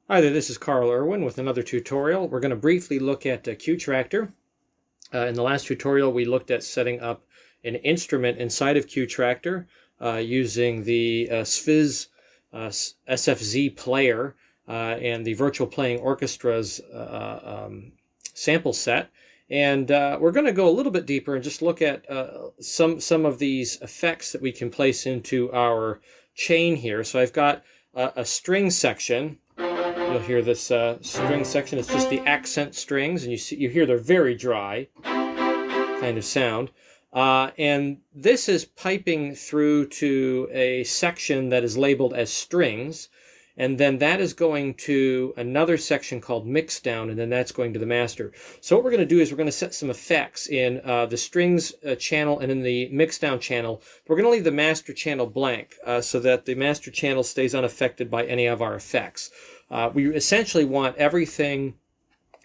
Hi there, this is Carl Irwin with another tutorial. We're going to briefly look at Qtractor. In the last tutorial, we looked at setting up an instrument inside of Qtractor using the SFIZ SFZ player and the Virtual Playing Orchestra's sample set. And we're going to go a little bit deeper and just look at some of these effects that we can place into our chain here. So I've got a string section. You'll hear this string section. It's just the accent strings, and you hear they're very dry kind of sound. And this is piping through to a section that is labeled as strings, and then that is going to another section called mixdown, and then that's going to the master. So what we're going to do is we're going to set some effects in the strings channel and in the mixdown channel. We're going to leave the master channel blank so that the master channel stays unaffected by any of our effects. We essentially want everything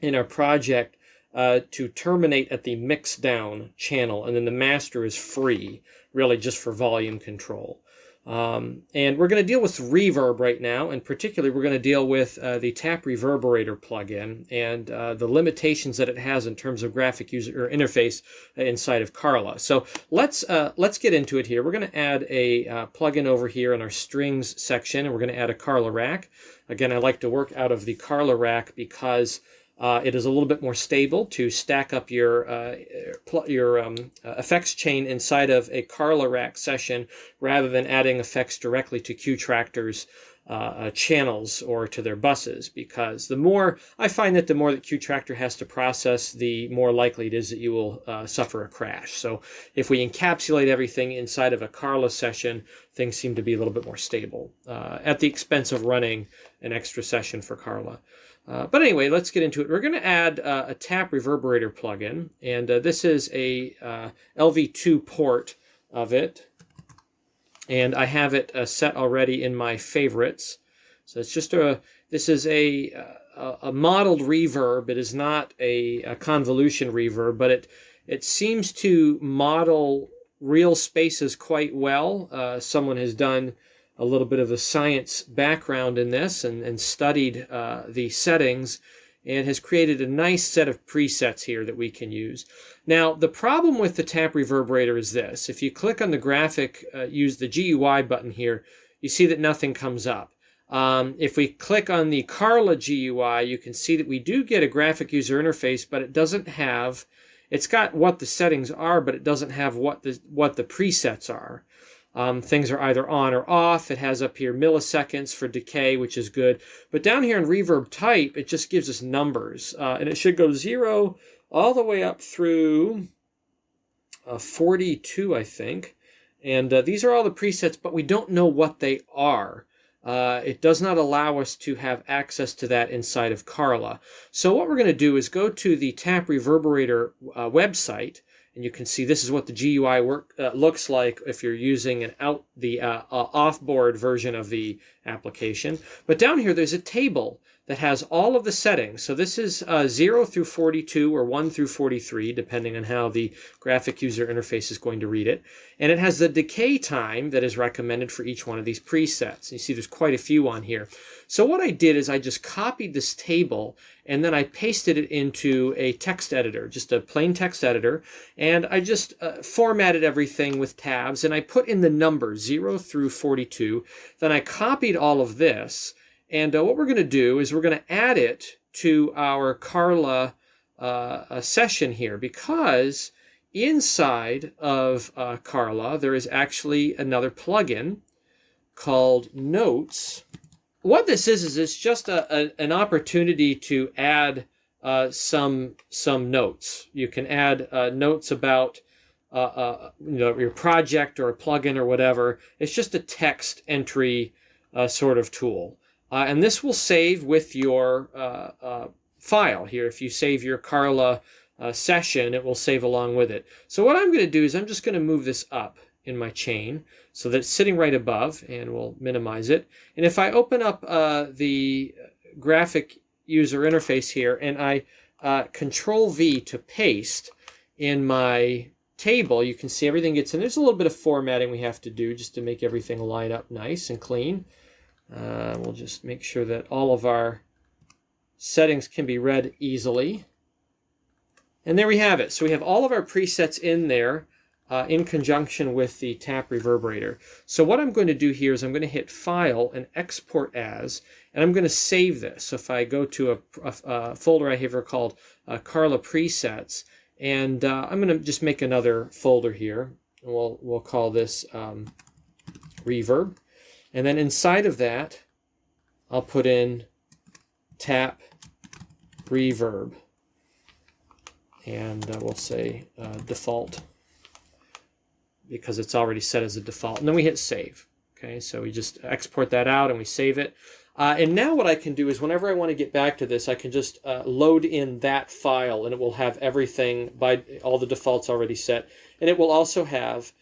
in our project to terminate at the mixdown channel, and then the master is free, really just for volume control. And we're going to deal with reverb right now, and particularly we're going to deal with the TAP Reverberator plugin and the limitations that it has in terms of graphic user interface inside of Carla. So let's get into it here. We're going to add a plugin over here in our strings section, and we're going to add a Carla rack. Again, I like to work out of the Carla rack because it is a little bit more stable to stack up your effects chain inside of a Carla rack session rather than adding effects directly to Qtractor's channels or to their buses, because I find that the more that Qtractor has to process, the more likely it is that you will suffer a crash. So if we encapsulate everything inside of a Carla session, things seem to be a little bit more stable at the expense of running an extra session for Carla. But anyway, let's get into it. We're going to add a TAP Reverberator plugin, and this is a LV2 port of it, and I have it set already in my favorites. So it's just this is a modeled reverb. It is not a convolution reverb, but it seems to model real spaces quite well. Someone has done a little bit of a science background in this and studied the settings and has created a nice set of presets here that we can use. Now, the problem with the TAP Reverberator is this. If you click on the graphic, use the GUI button here, you see that nothing comes up. If we click on the Carla GUI, you can see that we do get a graphic user interface, but it doesn't have, it's got what the settings are, but it doesn't have what the presets are. Things are either on or off. It has up here milliseconds for decay, which is good. But down here in reverb type, it just gives us numbers. And it should go 0 all the way up through 42, I think. And these are all the presets, but we don't know what they are. It does not allow us to have access to that inside of Carla. So what we're going to do is go to the TAP Reverberator website, and you can see this is what the GUI looks like if you're using the off-board version of the application. But down here, there's a table that has all of the settings. So this is 0 through 42 or 1 through 43, depending on how the graphic user interface is going to read it. And it has the decay time that is recommended for each one of these presets. You see there's quite a few on here. So what I did is I just copied this table and then I pasted it into a text editor, just a plain text editor, and I just formatted everything with tabs, and I put in the numbers 0 through 42. Then I copied all of this, and what we're going to do is we're going to add it to our Carla session here, because inside of Carla there is actually another plugin called Notes. What this is it's just an opportunity to add some notes. You can add notes about your project or a plugin or whatever. It's just a text entry sort of tool. And this will save with your file here. If you save your Carla session, it will save along with it. So what I'm going to do is I'm just going to move this up in my chain so that it's sitting right above, and we'll minimize it. And if I open up the graphic user interface here and I Control V to paste in my table, you can see everything gets in. There's a little bit of formatting we have to do just to make everything line up nice and clean. We'll just make sure that all of our settings can be read easily. And there we have it. So we have all of our presets in there in conjunction with the TAP Reverberator. So what I'm going to do here is I'm going to hit File and Export As, and I'm going to save this. So if I go to a folder I have here called Carla Presets, and I'm going to just make another folder here. And we'll call this Reverb. And then inside of that, I'll put in TAP Reverb. And we'll say default, because it's already set as a default. And then we hit save. Okay, so we just export that out and we save it. And now what I can do is whenever I want to get back to this, I can just load in that file, and it will have everything by all the defaults already set. And it will also have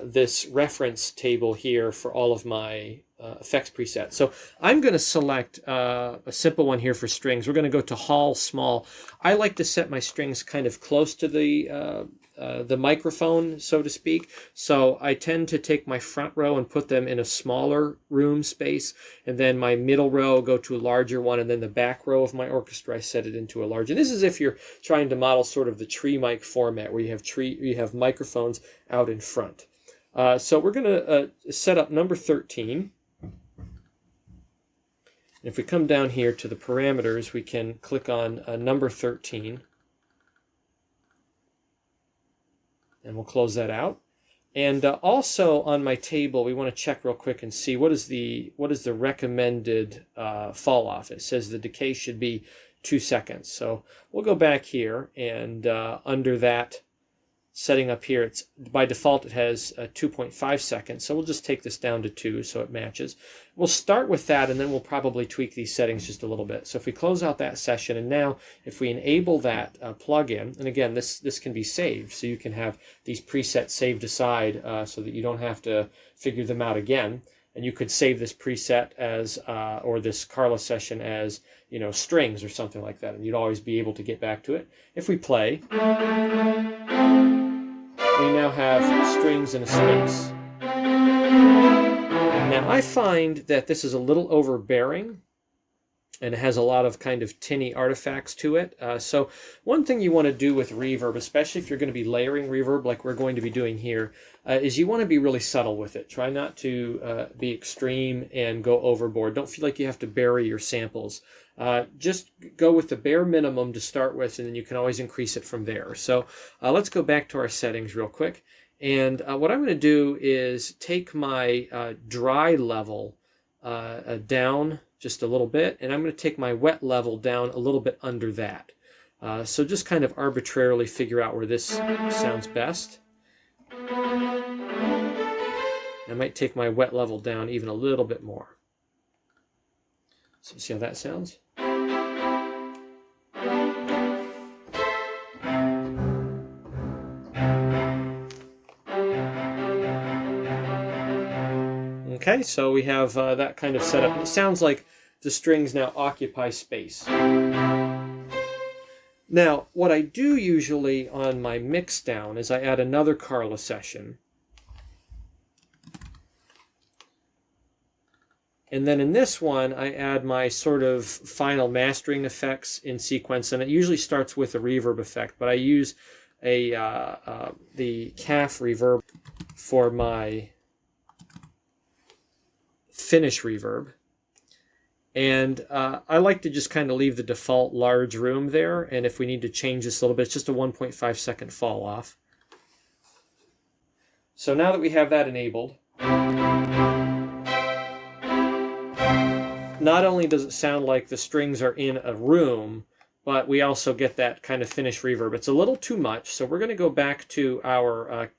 this reference table here for all of my effects presets. So I'm going to select a simple one here for strings. We're going to go to Hall Small. I like to set my strings kind of close to the microphone, so to speak. So I tend to take my front row and put them in a smaller room space, and then my middle row go to a larger one, and then the back row of my orchestra I set it into a larger. And this is if you're trying to model sort of the tree mic format, where you have microphones out in front. So we're going to set up number 13. If we come down here to the parameters, we can click on number 13. And we'll close that out. And also on my table, we want to check real quick and see what is the recommended fall off. It says the decay should be 2 seconds. So we'll go back here, and under that setting up here, it's by default it has 2.5 seconds. So we'll just take this down to 2 so it matches. We'll start with that, and then we'll probably tweak these settings just a little bit. So if we close out that session, and now if we enable that plugin, and again this can be saved, so you can have these presets saved aside so that you don't have to figure them out again. And you could save this preset as or this Carla session as, you know, strings or something like that, and you'd always be able to get back to it. If we play, we now have strings in a space. Now I find that this is a little overbearing, and it has a lot of kind of tinny artifacts to it. So one thing you want to do with reverb, especially if you're going to be layering reverb like we're going to be doing here, is you want to be really subtle with it. Try not to be extreme and go overboard. Don't feel like you have to bury your samples. Just go with the bare minimum to start with, and then you can always increase it from there. So let's go back to our settings real quick. And what I'm going to do is take my dry level down just a little bit, and I'm going to take my wet level down a little bit under that. So just kind of arbitrarily figure out where this sounds best. I might take my wet level down even a little bit more. So see how that sounds? Okay, so we have that kind of setup. It sounds like the strings now occupy space. Now, what I do usually on my mix down is I add another Carla session. And then in this one, I add my sort of final mastering effects in sequence, and it usually starts with a reverb effect, but I use the TAP Reverb for my finish reverb. And I like to just kind of leave the default large room there, and if we need to change this a little bit, it's just a 1.5 second fall off. So now that we have that enabled, not only does it sound like the strings are in a room, but we also get that kind of finish reverb. It's a little too much, so we're going to go back to our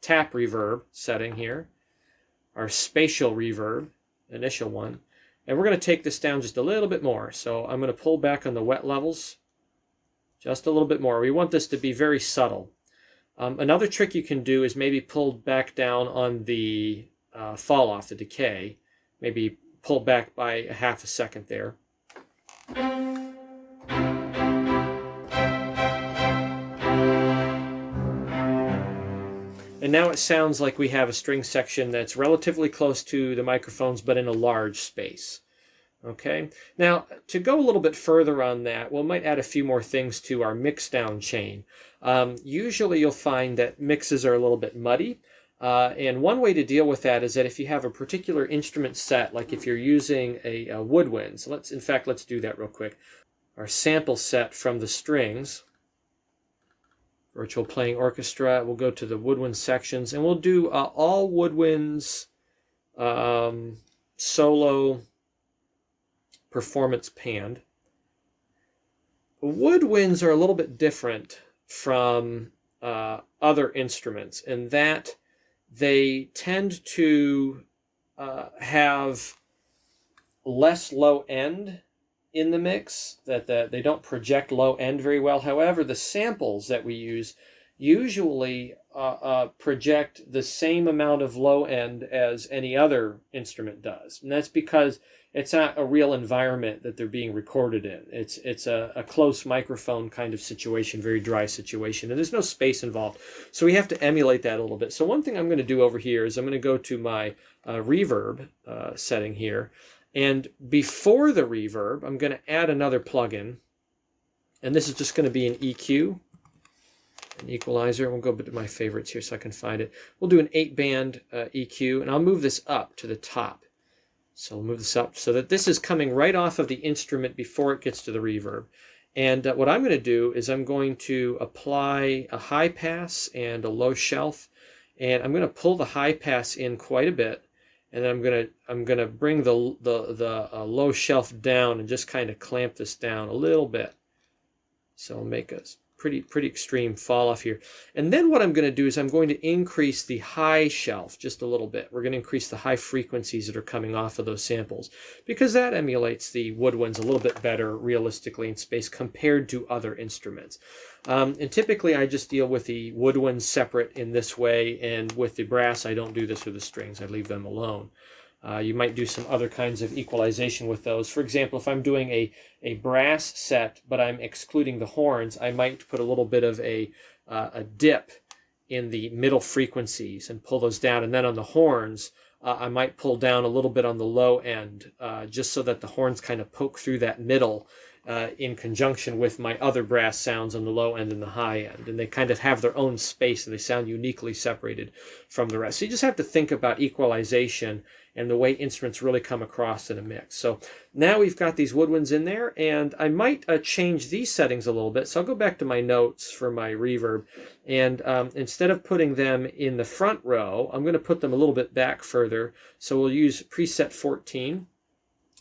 TAP Reverb setting here, our spatial reverb, initial one, and we're going to take this down just a little bit more. So I'm going to pull back on the wet levels just a little bit more. We want this to be very subtle. Another trick you can do is maybe pull back down on the fall off, the decay, maybe pull back by a half a second there. And now it sounds like we have a string section that's relatively close to the microphones, but in a large space. Okay, now to go a little bit further on that, we might add a few more things to our mix down chain. Usually you'll find that mixes are a little bit muddy, and one way to deal with that is that if you have a particular instrument set, like if you're using a woodwind, so let's do that real quick. Our sample set from the strings, virtual playing orchestra, we'll go to the woodwind sections, and we'll do all woodwinds solo performance panned. Woodwinds are a little bit different from other instruments in that they tend to have less low end in the mix, that they don't project low end very well. However, the samples that we use usually project the same amount of low end as any other instrument does. And that's because it's not a real environment that they're being recorded in. It's a close microphone kind of situation, very dry situation, and there's no space involved. So we have to emulate that a little bit. So one thing I'm going to do over here is I'm going to go to my reverb setting here. And before the reverb, I'm going to add another plugin. And this is just going to be an EQ, an equalizer. We'll go to my favorites here so I can find it. We'll do an 8-band EQ, and I'll move this up to the top. So we'll move this up so that this is coming right off of the instrument before it gets to the reverb. And what I'm going to do is I'm going to apply a high pass and a low shelf. And I'm going to pull the high pass in quite a bit. And then I'm gonna bring the low shelf down and just kind of clamp this down a little bit. So I'll make a pretty extreme fall off here. And then what I'm going to do is I'm going to increase the high shelf just a little bit. We're going to increase the high frequencies that are coming off of those samples because that emulates the woodwinds a little bit better realistically in space compared to other instruments. And typically I just deal with the woodwinds separate in this way, and with the brass I don't do this with the strings. I leave them alone. You might do some other kinds of equalization with those. For example, if I'm doing a brass set, but I'm excluding the horns, I might put a little bit of a dip in the middle frequencies and pull those down. And then on the horns, I might pull down a little bit on the low end, just so that the horns kind of poke through that middle in conjunction with my other brass sounds on the low end and the high end. And they kind of have their own space and they sound uniquely separated from the rest. So you just have to think about equalization and the way instruments really come across in a mix. So now we've got these woodwinds in there, and I might change these settings a little bit. So I'll go back to my notes for my reverb, and instead of putting them in the front row, I'm going to put them a little bit back further. So we'll use preset 14.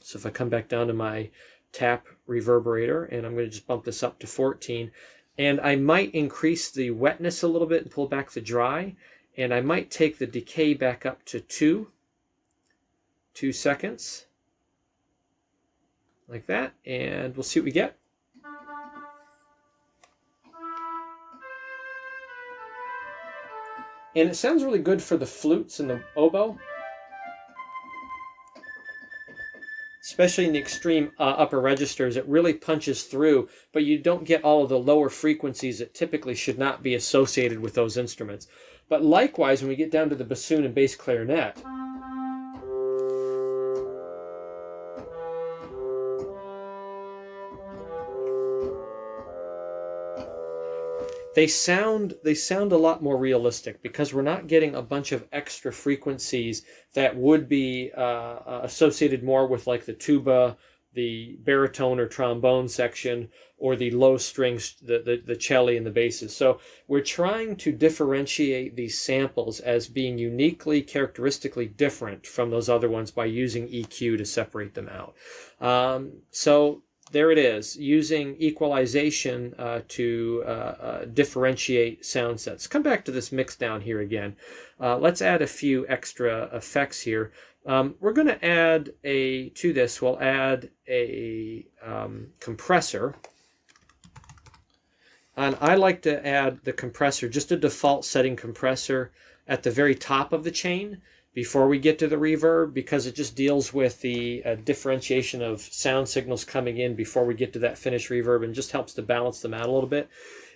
So if I come back down to my TAP reverberator, and I'm going to just bump this up to 14, and I might increase the wetness a little bit and pull back the dry, and I might take the decay back up to 2 seconds, like that, and we'll see what we get. And it sounds really good for the flutes and the oboe, especially in the extreme upper registers. It really punches through, but you don't get all of the lower frequencies that typically should not be associated with those instruments. But likewise, when we get down to the bassoon and bass clarinet, they sound a lot more realistic because we're not getting a bunch of extra frequencies that would be associated more with like the tuba, the baritone or trombone section, or the low strings, the cello and the basses. So we're trying to differentiate these samples as being uniquely, characteristically different from those other ones by using EQ to separate them out. So there it is, using equalization to differentiate sound sets. Come back to this mix down here again. Let's add a few extra effects here. We're going to add to this, we'll add a compressor. And I like to add the compressor, just a default setting compressor at the very top of the chain before we get to the reverb, because it just deals with the differentiation of sound signals coming in before we get to that finished reverb and just helps to balance them out a little bit.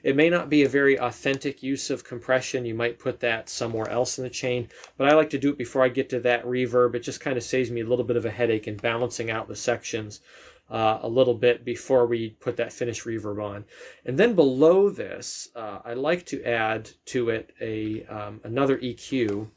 It may not be a very authentic use of compression. You might put that somewhere else in the chain, but I like to do it before I get to that reverb. It just kind of saves me a little bit of a headache in balancing out the sections a little bit before we put that finished reverb on. And then below this, I like to add to it another EQ.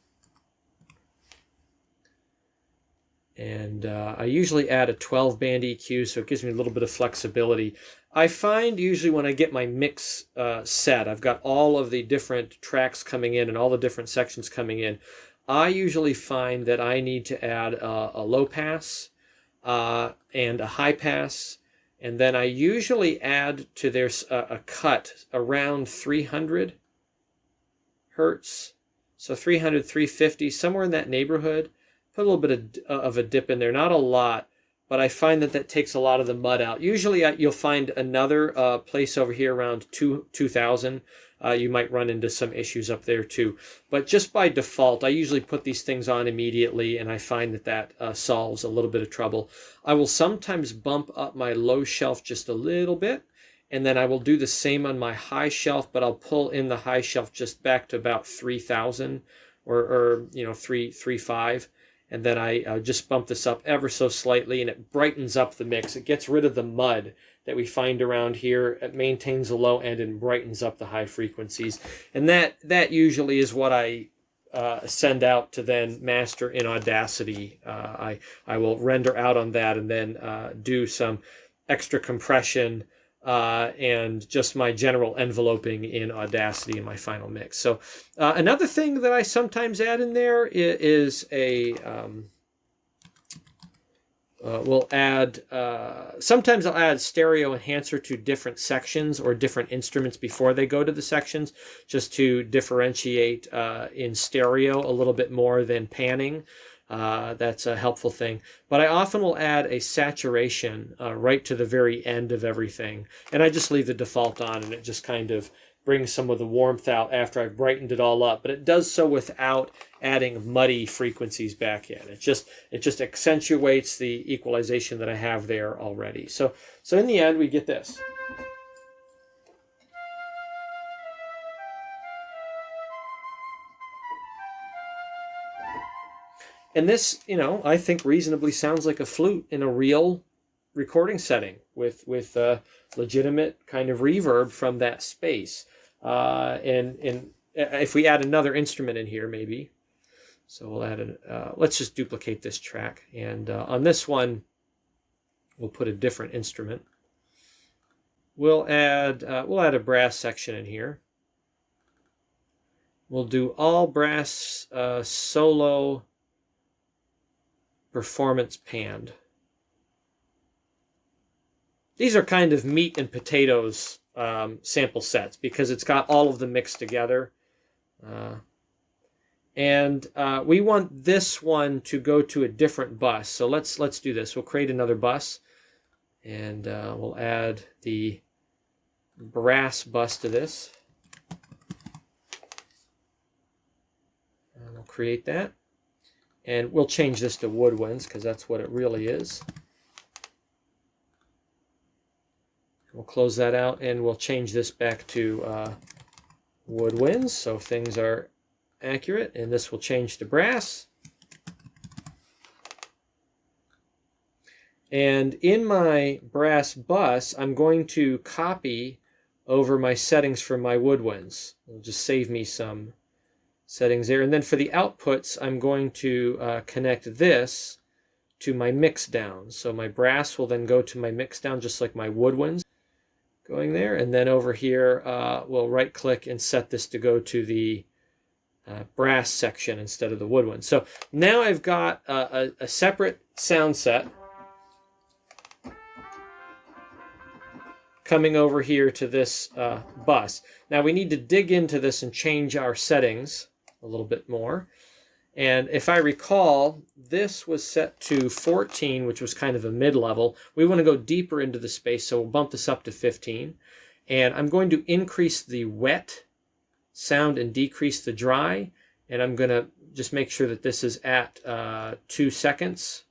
And I usually add a 12-band EQ, so it gives me a little bit of flexibility. I find usually when I get my mix set, I've got all of the different tracks coming in and all the different sections coming in, I usually find that I need to add a low pass and a high pass, and then I usually add to there's a cut around 300 hertz, so 300, 350, somewhere in that neighborhood. Put a little bit of a dip in there, not a lot, but I find that takes a lot of the mud out. Usually you'll find another place over here around 2000. You might run into some issues up there too. But just by default, I usually put these things on immediately, and I find that solves a little bit of trouble. I will sometimes bump up my low shelf just a little bit, and then I will do the same on my high shelf, but I'll pull in the high shelf just back to about 3000 or 3.5. And then I just bump this up ever so slightly, and it brightens up the mix. It gets rid of the mud that we find around here. It maintains the low end and brightens up the high frequencies. And that usually is what I send out to then master in Audacity. I will render out on that and then do some extra compression and just my general enveloping in Audacity in my final mix. So another thing that I sometimes add in there is sometimes I'll add stereo enhancer to different sections or different instruments before they go to the sections, just to differentiate in stereo a little bit more than panning. That's a helpful thing. But I often will add a saturation right to the very end of everything. And I just leave the default on, and it just kind of brings some of the warmth out after I've brightened it all up. But it does so without adding muddy frequencies back in. It just accentuates the equalization that I have there already. So in the end, we get this. And this, I think reasonably sounds like a flute in a real recording setting with legitimate kind of reverb from that space. And if we add another instrument in here, maybe. So we'll add let's just duplicate this track. And on this one, we'll put a different instrument. We'll add a brass section in here. We'll do all brass solo performance panned. These are kind of meat and potatoes sample sets because it's got all of them mixed together. And we want this one to go to a different bus. So let's do this. We'll create another bus, and we'll add the brass bus to this. And we'll create that. And we'll change this to woodwinds because that's what it really is. We'll close that out, and we'll change this back to woodwinds so things are accurate. And this will change to brass. And in my brass bus, I'm going to copy over my settings for my woodwinds. It'll just save me some settings there. And then for the outputs, I'm going to connect this to my mix down. So my brass will then go to my mix down, just like my woodwinds going there. And then over here, we'll right click and set this to go to the brass section instead of the woodwind. So now I've got a separate sound set coming over here to this bus. Now we need to dig into this and change our settings a little bit more. And if I recall, this was set to 14, which was kind of a mid-level. We want to go deeper into the space, so we'll bump this up to 15. And I'm going to increase the wet sound and decrease the dry. And I'm going to just make sure that this is at 2 seconds,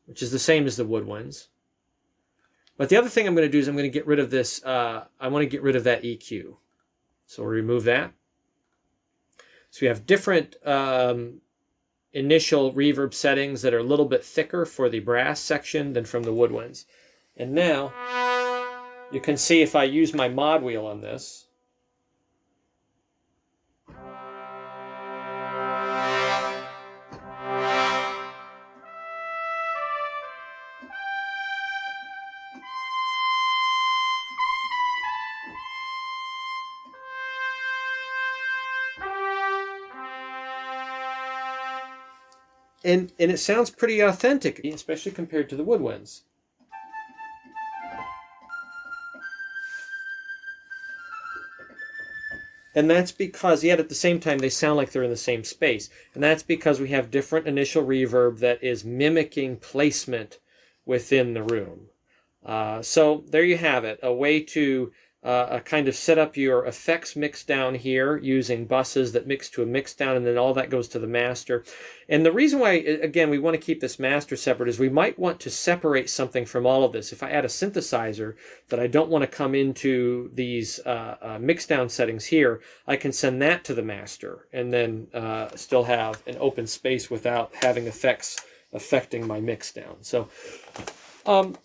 which is the same as the woodwinds. But the other thing I'm going to do is I'm going to get rid of this. I want to get rid of that EQ. So we'll remove that. So we have different initial reverb settings that are a little bit thicker for the brass section than from the woodwinds. And now you can see if I use my mod wheel on this, and it sounds pretty authentic, especially compared to the woodwinds. And that's because, yet at the same time, they sound like they're in the same space. And that's because we have different initial reverb that is mimicking placement within the room. So there you have it, a way to kind of set up your effects mix down here using buses that mix to a mix down, and then all that goes to the master. And the reason why, again, we want to keep this master separate is we might want to separate something from all of this. If I add a synthesizer that I don't want to come into these mix down settings here, I can send that to the master and then still have an open space without having effects affecting my mix down. So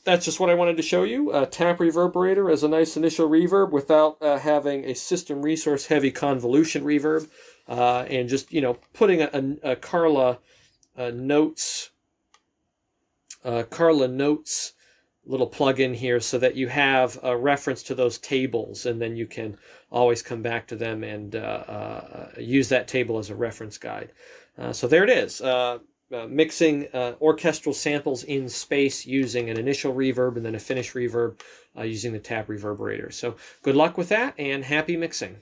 that's just what I wanted to show you. TAP Reverberator as a nice initial reverb without having a system resource heavy convolution reverb, and just, you know, putting a Carla Notes little plug-in here so that you have a reference to those tables, and then you can always come back to them and use that table as a reference guide. So there it is. Mixing orchestral samples in space using an initial reverb and then a finish reverb using the TAP Reverberator. So good luck with that and happy mixing.